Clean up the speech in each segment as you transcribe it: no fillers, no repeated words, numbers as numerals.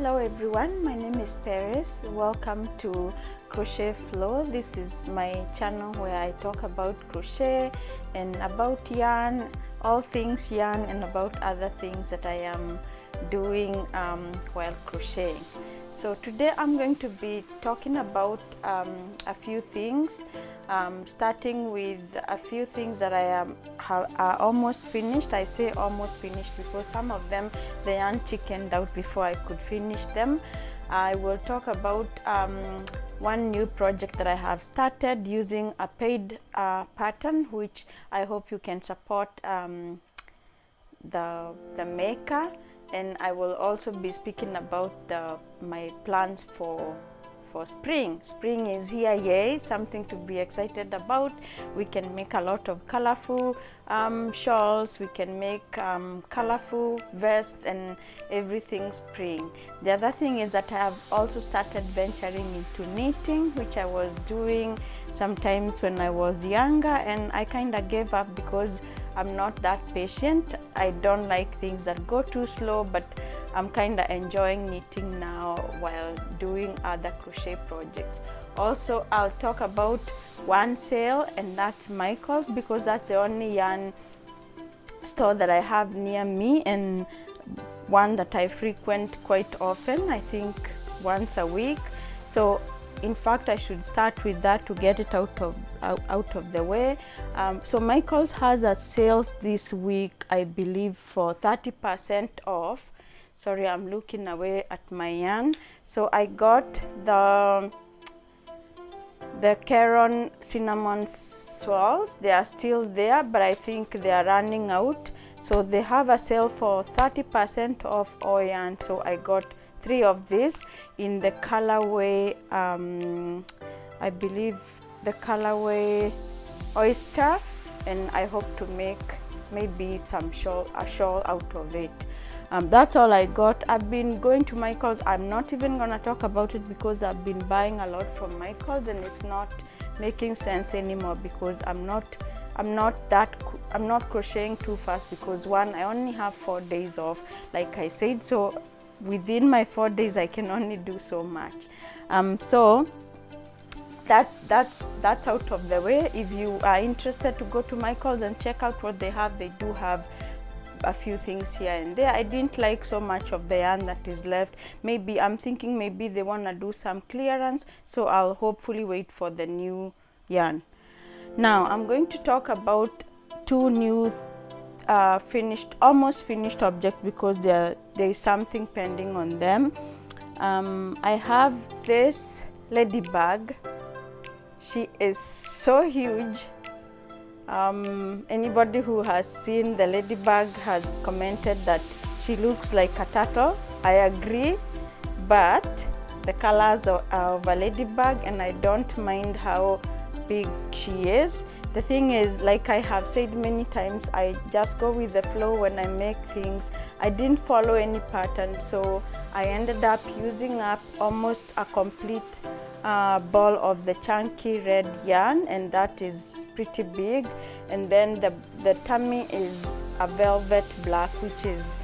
Hello everyone, my name is Paris. Welcome to Crochet Flow. This is my channel where I talk about crochet and about yarn, all things yarn, and about other things that I am doing while crocheting. So today I'm going to be talking about a few things, starting with a few things that are almost finished. I say almost finished because some of them they aren't chickened out before I could finish them. I will talk about one new project that I have started using a paid pattern, which I hope you can support the maker. And I will also be speaking about my plans for spring. Spring is here, yay, something to be excited about. We can make a lot of colorful shawls, we can make colorful vests and everything spring. The other thing is that I have also started venturing into knitting, which I was doing sometimes when I was younger, and I kind of gave up because I'm not that patient. I don't like things that go too slow, but I'm kind of enjoying knitting now while doing other crochet projects. Also, I'll talk about one sale, and that's Michael's, because that's the only yarn store that I have near me and one that I frequent quite often, I think once a week. So in fact, I should start with that to get it out of the way. So Michael's has a sales this week, I believe, for 30% off. Sorry, I'm looking away at my yarn. So I got the Caron cinnamon swirls. They are still there, but I think they are running out. So they have a sale for 30% off all yarn. So I got 3 of these in the colorway, I believe the colorway oyster, and I hope to make maybe a shawl out of it. That's all I got. I've been going to Michael's. I'm not even gonna talk about it because I've been buying a lot from Michael's and it's not making sense anymore because I'm not crocheting too fast because one, I only have 4 days off, like I said, so within my 4 days I can only do so much. So that's out of the way. If you are interested to go to Michael's and check out what they have, they do have a few things here and there. I didn't like so much of the yarn that is left. Maybe I'm thinking maybe they want to do some clearance, so I'll hopefully wait for the new yarn. Now I'm going to talk about 2 new almost finished objects because there is something pending on them. I have this ladybug. She is so huge. Anybody who has seen the ladybug has commented that she looks like a turtle. I agree, but the colors of a ladybug, and I don't mind how big she is. The thing is, like I have said many times, I just go with the flow when I make things. I didn't follow any pattern, so I ended up using up almost a complete ball of the chunky red yarn, and that is pretty big. And then the tummy is a velvet black, which is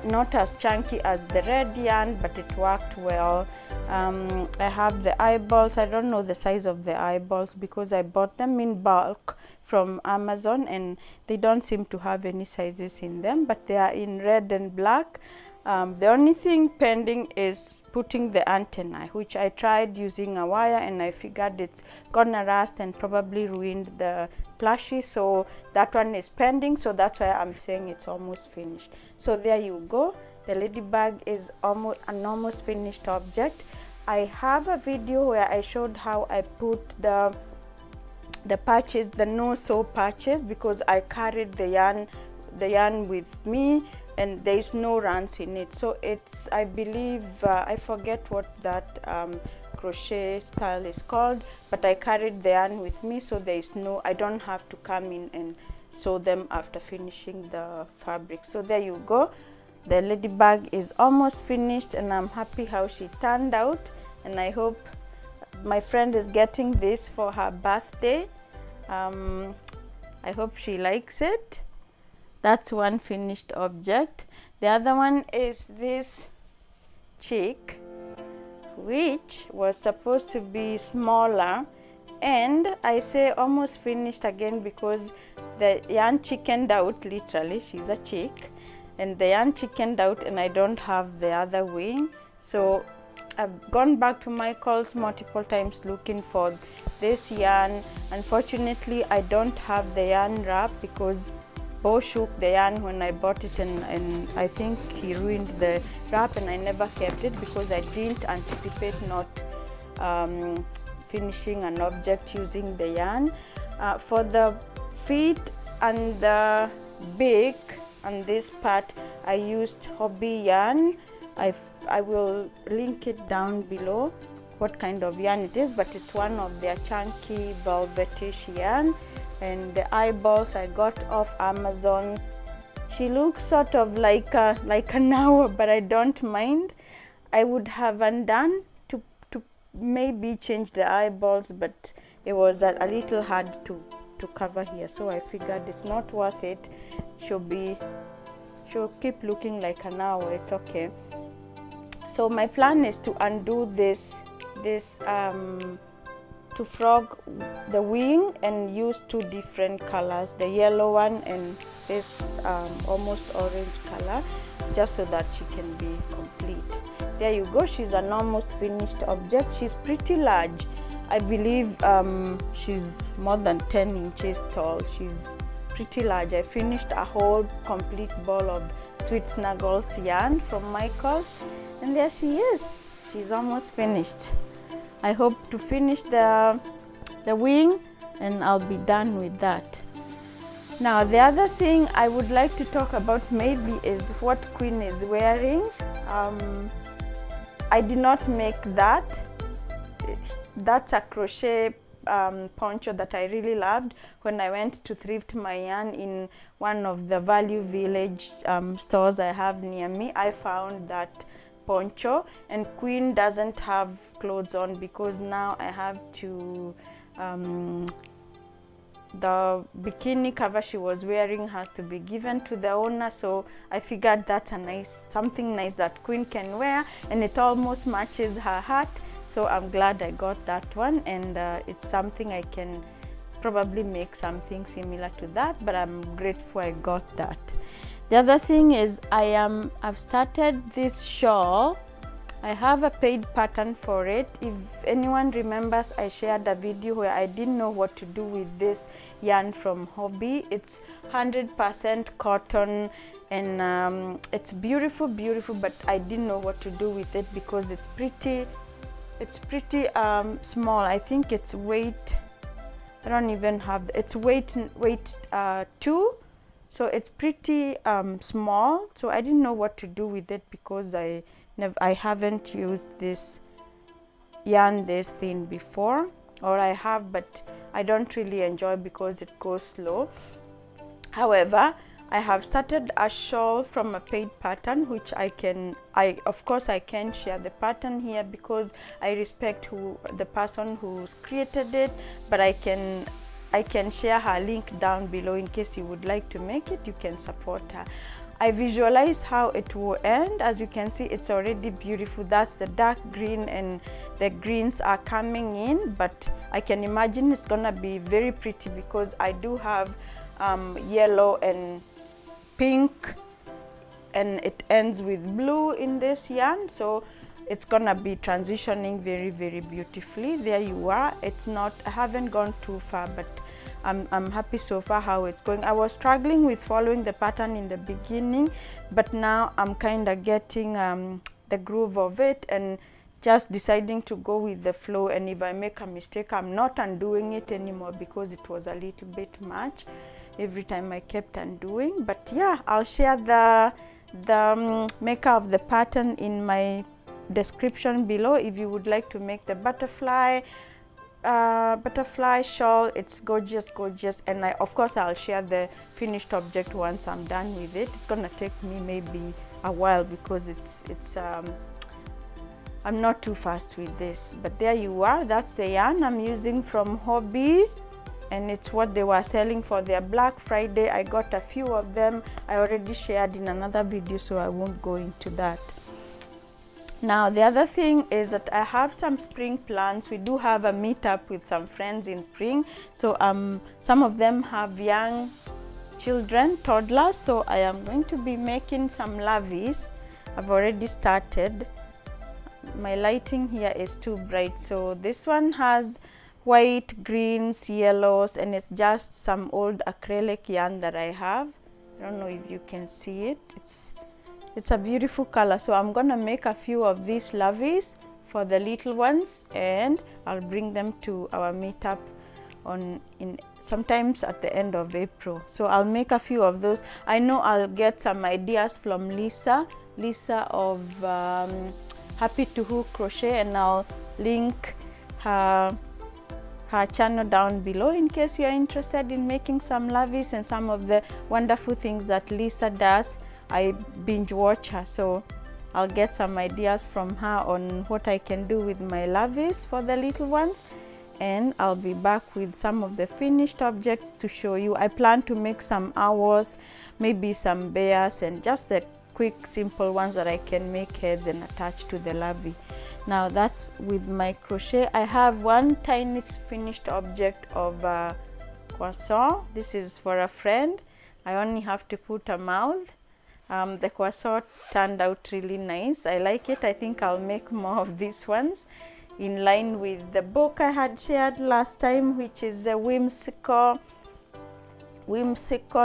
not as chunky as the red yarn, but it worked well. I have the eyeballs. I don't know the size of the eyeballs because I bought them in bulk from Amazon and they don't seem to have any sizes in them, but they are in red and black. The only thing pending is putting the antenna, which I tried using a wire and I figured it's gonna rust and probably ruined the plushie, so that one is pending. So that's why I'm saying it's almost finished. So there you go. The ladybug is an almost finished object. I have a video where I showed how I put the patches, the no-sew patches, because I carried the yarn with me and there is no runs in it. So it's, I believe, I forget what that crochet style is called, but I carried the yarn with me, so there is no, I don't have to come in and sew them after finishing the fabric. So there you go. The ladybug is almost finished and I'm happy how she turned out, and I hope my friend is getting this for her birthday. I hope she likes it. That's one finished object. The other one is this cheek, which was supposed to be smaller, and I say almost finished again because the yarn chickened out. Literally, she's a chick, and the yarn chickened out, and I don't have the other wing. So I've gone back to Michael's multiple times looking for this yarn. Unfortunately, I don't have the yarn wrap because Bo shook the yarn when I bought it, and I think he ruined the wrap, and I never kept it because I didn't anticipate not finishing an object using the yarn. For the feet and the beak and this part, I used Hobii yarn. I will link it down below what kind of yarn it is, but it's one of their chunky velvetish yarn. And the eyeballs I got off Amazon. She looks sort of like an owl, but I don't mind. I would have undone to maybe change the eyeballs, but it was a little hard to cover here, so I figured it's not worth it. She'll keep looking like an owl. It's okay. So my plan is to undo this to frog the wing and use two different colors, the yellow one and this almost orange color, just so that she can be complete. There you go. She's an almost finished object. She's pretty large. I believe she's more than 10 inches tall. She's pretty large. I finished a whole complete ball of Sweet Snuggles yarn from Michael's, and there she is. She's almost finished. I hope to finish the wing and I'll be done with that. Now the other thing I would like to talk about maybe is what Queen is wearing. I did not make that. That's a crochet poncho that I really loved. When I went to thrift my yarn in one of the Value Village stores I have near me, I found that poncho, and Queen doesn't have clothes on because now I have to the bikini cover she was wearing has to be given to the owner, so I figured that's something nice that Queen can wear, and it almost matches her hat, so I'm glad I got that one, and it's something I can probably make something similar to that, but I'm grateful I got that. The other thing is I've started this shawl. I have a paid pattern for it. If anyone remembers, I shared a video where I didn't know what to do with this yarn from Hobii. It's 100% cotton, and it's beautiful, but I didn't know what to do with it because it's pretty small. I think it's weight, I don't even have, it's weight 2. So it's pretty small, so I didn't know what to do with it because I haven't used this yarn this thin before, or I have, but I don't really enjoy because it goes slow. However, I have started a shawl from a paid pattern, which of course I can share the pattern here because I respect the person who's created it, but I can share her link down below in case you would like to make it. You can support her. I visualize how it will end. As you can see, it's already beautiful. That's the dark green and the greens are coming in, but I can imagine it's gonna be very pretty because I do have yellow and pink, and it ends with blue in this yarn, so it's gonna be transitioning very, very beautifully. There you are. I haven't gone too far, but I'm happy so far how it's going. I was struggling with following the pattern in the beginning, but now I'm kind of getting the groove of it and just deciding to go with the flow, and if I make a mistake, I'm not undoing it anymore because it was a little bit much every time I kept undoing. But yeah, I'll share the maker of the pattern in my description below if you would like to make the butterfly shawl. It's gorgeous, and of course I'll share the finished object once I'm done with it. It's gonna take me maybe a while because I'm not too fast with this, but there you are. That's the yarn I'm using from Hobii, and it's what they were selling for their Black Friday. I got a few of them. I already shared in another video, so I won't go into that. Now the other thing is that I have some spring plans. We do have a meetup with some friends in spring, so some of them have young children, toddlers, so I am going to be making some lavis. I've already started. My lighting here is too bright, so this one has white, greens, yellows, and it's just some old acrylic yarn that I have. I don't know if you can see it. It's a beautiful color, so I'm gonna make a few of these lavis for the little ones, and I'll bring them to our meetup sometimes at the end of April. So I'll make a few of those. I know I'll get some ideas from Lisa of Happy to Hook Crochet, and I'll link her channel down below in case you're interested in making some lavis and some of the wonderful things that Lisa does. I binge watch her, so I'll get some ideas from her on what I can do with my lavis for the little ones, and I'll be back with some of the finished objects to show you. I plan to make some owls, maybe some bears, and just the quick simple ones that I can make heads and attach to the lavi. Now that's with my crochet. I have one tiny finished object of croissant. This is for a friend. I only have to put a mouth. The croissant turned out really nice. I like it. I think I'll make more of these ones in line with the book I had shared last time, which is the whimsical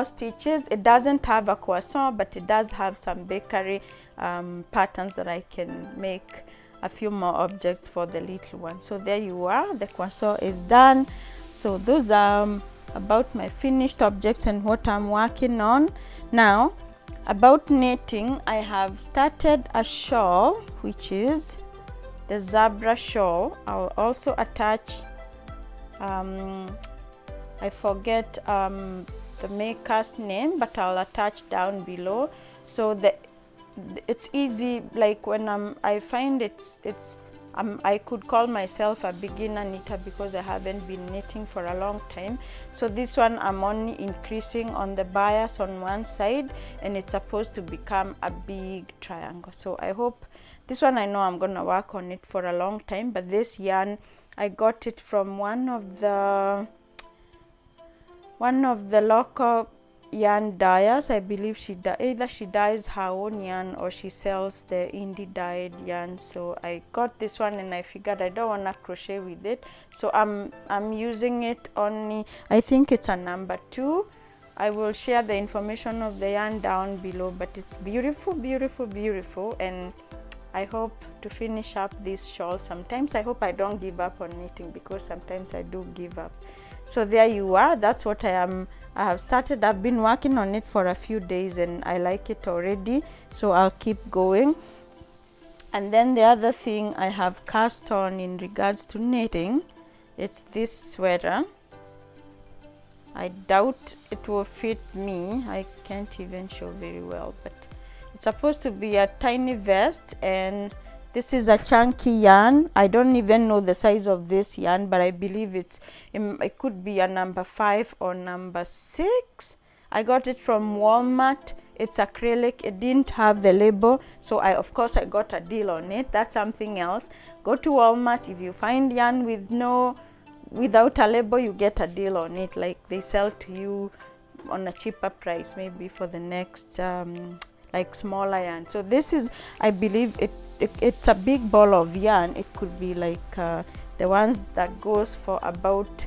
stitches. It doesn't have a croissant, but it does have some bakery patterns that I can make a few more objects for the little one. So there you are, the croissant is done. So those are about my finished objects and what I'm working on. Now about knitting, I have started a shawl, which is the zebra shawl. I'll also attach I forget the maker's name, but I'll attach down below. So it's easy, like when I find I could call myself a beginner knitter because I haven't been knitting for a long time. So this one I'm only increasing on the bias on one side, and it's supposed to become a big triangle. So I hope this one, I know I'm gonna work on it for a long time, but this yarn, I got it from one of the local yarn dyers. I believe either she dyes her own yarn or she sells the indie dyed yarn. So I got this one and I figured I don't want to crochet with it, so I'm using it only. I think it's a number 2. I will share the information of the yarn down below, but it's beautiful, beautiful, beautiful, and I hope to finish up this shawl. Sometimes I hope I don't give up on knitting, because sometimes I do give up. So there you are. That's what I have started. I've been working on it for a few days and I like it already, so I'll keep going. And then the other thing I have cast on in regards to knitting, it's this sweater. I doubt it will fit me. I can't even show very well, but it's supposed to be a tiny vest, and this is a chunky yarn. I don't even know the size of this yarn, but I believe it could be a number 5 or number 6. I got it from Walmart. It's acrylic. It didn't have the label, so of course I got a deal on it. That's something else. Go to Walmart. If you find yarn without a label, you get a deal on it. Like they sell to you on a cheaper price, maybe for the next like smaller yarn. So this is, I believe it's a big ball of yarn. It could be like the ones that goes for about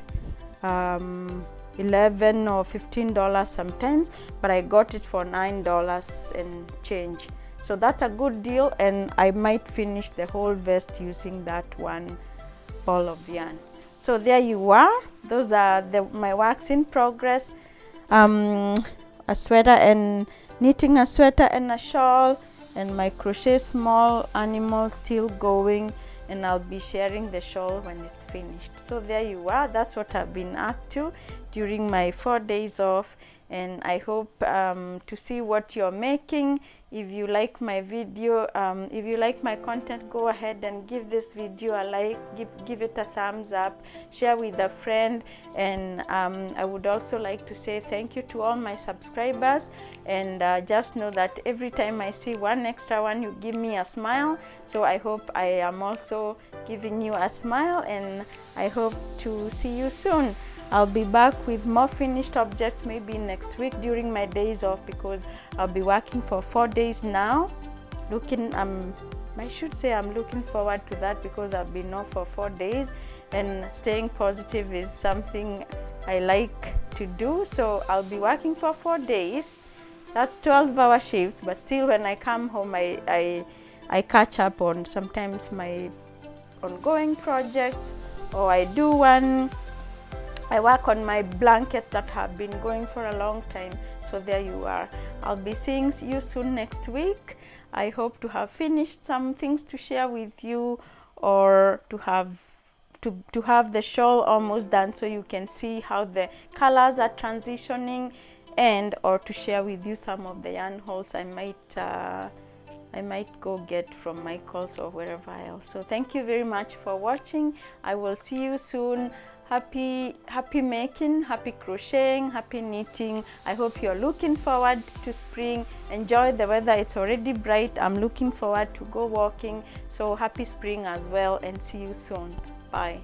$11 or $15 sometimes, but I got it for $9 and change. So that's a good deal, and I might finish the whole vest using that one ball of yarn. So there you are. Those are my works in progress. A sweater and knitting a sweater and a shawl, and my crochet small animal still going, and I'll be sharing the shawl when it's finished. So there you are. That's what I've been up to during my 4 days off, and I hope to see what you're making. If you like my video, if you like my content, go ahead and give this video a like, give it a thumbs up, share with a friend. And I would also like to say thank you to all my subscribers, and just know that every time I see one extra one, you give me a smile. So I hope I am also giving you a smile, and I hope to see you soon. I'll be back with more finished objects maybe next week during my days off, because I'll be working for 4 days now. I should say I'm looking forward to that, because I've been off for 4 days, and staying positive is something I like to do. So I'll be working for 4 days. That's 12-hour shifts, but still when I come home, I catch up on sometimes my ongoing projects, or I work on my blankets that have been going for a long time. So there you are. I'll be seeing you soon next week. I hope to have finished some things to share with you, or to have the shawl almost done, so you can see how the colors are transitioning, and or to share with you some of the yarn hauls I might go get from Michael's or wherever else. So thank you very much for watching. I will see you soon. Happy making, happy crocheting, happy knitting. I hope you're looking forward to spring. Enjoy the weather. It's already bright. I'm looking forward to go walking. So happy spring as well, and see you soon. Bye.